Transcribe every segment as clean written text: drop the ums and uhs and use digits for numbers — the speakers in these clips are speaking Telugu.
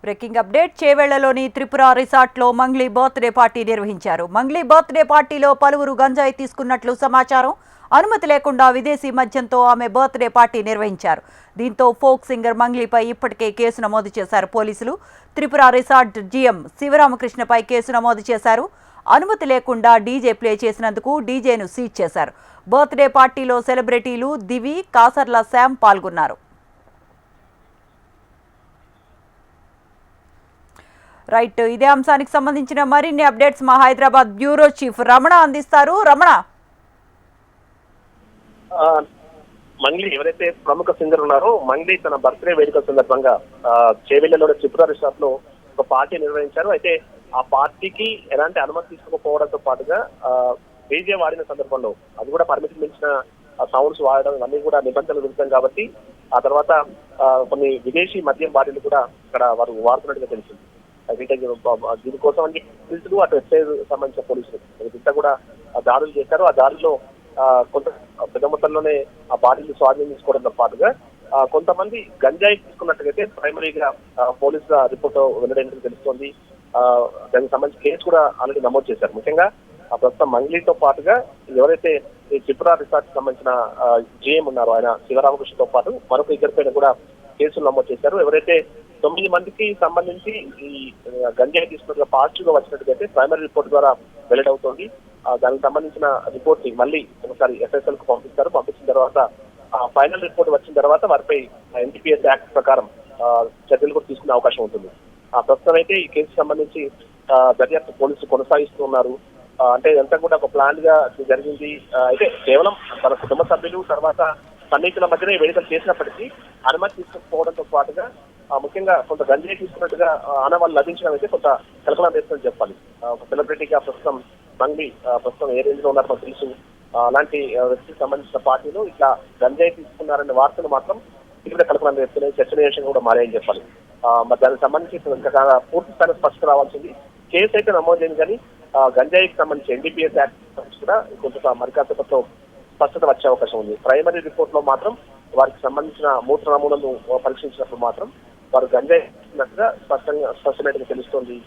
బ్రేకింగ్ అప్డేట్ చేవెళ్లలోని త్రిపుర రిసార్ట్లో మంగ్లీ బర్త్డే పార్టీ నిర్వహించారు. మంగ్లీ బర్త్డే పార్టీలో పలువురు గంజాయి తీసుకున్నట్లు సమాచారం. అనుమతి లేకుండా విదేశీ మద్యంతో ఆమె బర్త్డే పార్టీ నిర్వహించారు. దీంతో ఫోక్ సింగర్ మంగ్లీపై ఇప్పటికే కేసు నమోదు చేశారు పోలీసులు. త్రిపుర రిసార్ట్ జీఎం శివరామకృష్ణపై కేసు నమోదు చేశారు. అనుమతి లేకుండా డీజే ప్లే చేసినందుకు డీజేను సీజ్ చేశారు. బర్త్డే పార్టీలో సెలబ్రిటీలు దివి, కాసర్ల శామ్ పాల్గొన్నారు. రైట్, ఇదే అంశానికి సంబంధించిన మరిన్ని అప్డేట్స్ మా హైదరాబాద్ బ్యూరో చీఫ్ రమణ అందిస్తారు. రమణ, మంగ్లీ ఎవరైతే ప్రముఖ సింగర్ ఉన్నారో మంగ్లీ తన బర్త్డే వేడుక సందర్భంగా చేవెళ్లలోని త్రిపుర రిసార్ట్ లో ఒక పార్టీ నిర్వహించారు. అయితే ఆ పార్టీకి ఎలాంటి అనుమతి తీసుకోకపోవడంతో పాటుగా డీజే వాడిన సందర్భంలో అది కూడా పరిమితికి మించిన సౌండ్స్ వాడడం ఇవన్నీ కూడా నిబంధనలు విరుద్ధం కాబట్టి ఆ తర్వాత కొన్ని విదేశీ మద్యం బాటిల్ కూడా ఇక్కడ వారు వాడుతున్నట్టుగా తెలిసింది. దీనికోసం అని పోలీసులు అటు ఎక్సైజ్ సంబంధించిన పోలీసులు ఇంత కూడా దాడులు చేశారు. ఆ దాడిలో కొంత పెద్ద మొత్తంలోనే ఆ బాటిల్ స్వాధీనం తీసుకోవడంతో పాటుగా కొంతమంది గంజాయి తీసుకున్నట్టుగైతే ప్రైమరీగా పోలీసుల రిపోర్ట్ వెల్లడైనట్టు తెలుస్తోంది. దానికి సంబంధించి కేసు కూడా ఆల్రెడీ నమోదు చేశారు. ముఖ్యంగా ప్రస్తుతం మంగ్లీతో పాటుగా ఎవరైతే ఈ త్రిపుర రిసార్ట్ సంబంధించిన జీఎం ఉన్నారో ఆయన శివరామకృష్ణతో పాటు మరొక ఇద్దరిపైన కూడా కేసులు నమోదు చేశారు. ఎవరైతే 9 మందికి సంబంధించి ఈ గంజాయి తీసుకున్నట్టుగా పాజిటివ్ గా వచ్చినట్టుగైతే ప్రైమరీ రిపోర్ట్ ద్వారా వెల్లడవుతోంది. దానికి సంబంధించిన రిపోర్ట్ ని మళ్ళీ ఒకసారి ఎఫ్ఎస్ఎల్ కు పంపిస్తారు. పంపించిన తర్వాత ఫైనల్ రిపోర్ట్ వచ్చిన తర్వాత వారిపై ఎన్డీపీఎస్ యాక్ట్ ప్రకారం చర్యలు కూడా తీసుకునే అవకాశం ఉంటుంది. ప్రస్తుతం అయితే ఈ కేసుకు సంబంధించి దర్యాప్తు పోలీసులు కొనసాగిస్తున్నారు. అంటే ఇదంతా కూడా ఒక ప్లాన్ గా జరిగింది. అయితే కేవలం తన కుటుంబ సభ్యులు తర్వాత సన్నిహితుల మధ్యనే వేడుకలు చేసినప్పటికీ అనుమతి తీసుకోకపోవడంతో పాటుగా ముఖ్యంగా కొంత గంజాయి తీసుకున్నట్టుగా ఆనవాళ్ళు లభించడం అయితే కొంత కలకలం వేస్తుందని చెప్పాలి. ఒక సెలబ్రిటీగా ప్రస్తుతం మంగ్లీ ప్రస్తుతం ఏ రేంజ్ లో ఉన్నారో మనకు తెలుసు. అలాంటి వ్యక్తికి సంబంధించిన పార్టీలు ఇట్లా గంజాయి తీసుకున్నారనే వార్తలు మాత్రం తీవ్ర కలకలం వేస్తున్నాయి. చర్చనీయాంశంగా కూడా మారాయని చెప్పాలి. మరి దానికి సంబంధించి ఇంకా పూర్తి స్థాయిలో స్పష్టత రావాల్సింది. కేసు అయితే నమోదైంది కానీ గంజాయికి సంబంధించి ఎన్డీపీఎస్ యాక్ట్ కూడా కొంత మరికాసేపట్లో స్పష్టత వచ్చే అవకాశం ఉంది. ప్రైమరీ రిపోర్ట్ లో మాత్రం వారికి సంబంధించిన మూత్ర నమూనాలను పరీక్షించినప్పుడు మాత్రం వారు గంజాయి స్పష్టమైనట్టుగా తెలుస్తోంది.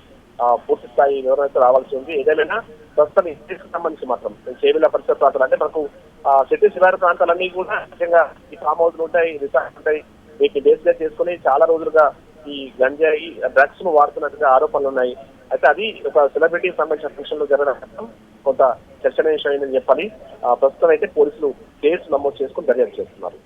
పూర్తి స్థాయి వివరణ అయితే రావాల్సి ఉంది. ఏదేమైనా ప్రస్తుతం ఇంటికి సంబంధించి మాత్రం చేవెళ్ల పరిసర ప్రాంతాలు అంటే మనకు సిటీ శివారు ప్రాంతాలన్నీ కూడా ముఖ్యంగా ఈ ఫామ్ హౌస్లు ఉంటాయి, రిసార్ట్స్ ఉంటాయి. వీటిని బేస్ గా చేసుకుని చాలా రోజులుగా ఈ గంజాయి డ్రగ్స్ ను వాడుతున్నట్టుగా ఆరోపణలు ఉన్నాయి. అయితే అది ఒక సెలబ్రిటీకి సంబంధించిన ఫంక్షన్ లో జరగడం కొంత చర్చనీయాంశమైందని చెప్పాలి. ప్రస్తుతం అయితే పోలీసులు కేసు నమోదు చేసుకుని దర్యాప్తు చేస్తున్నారు.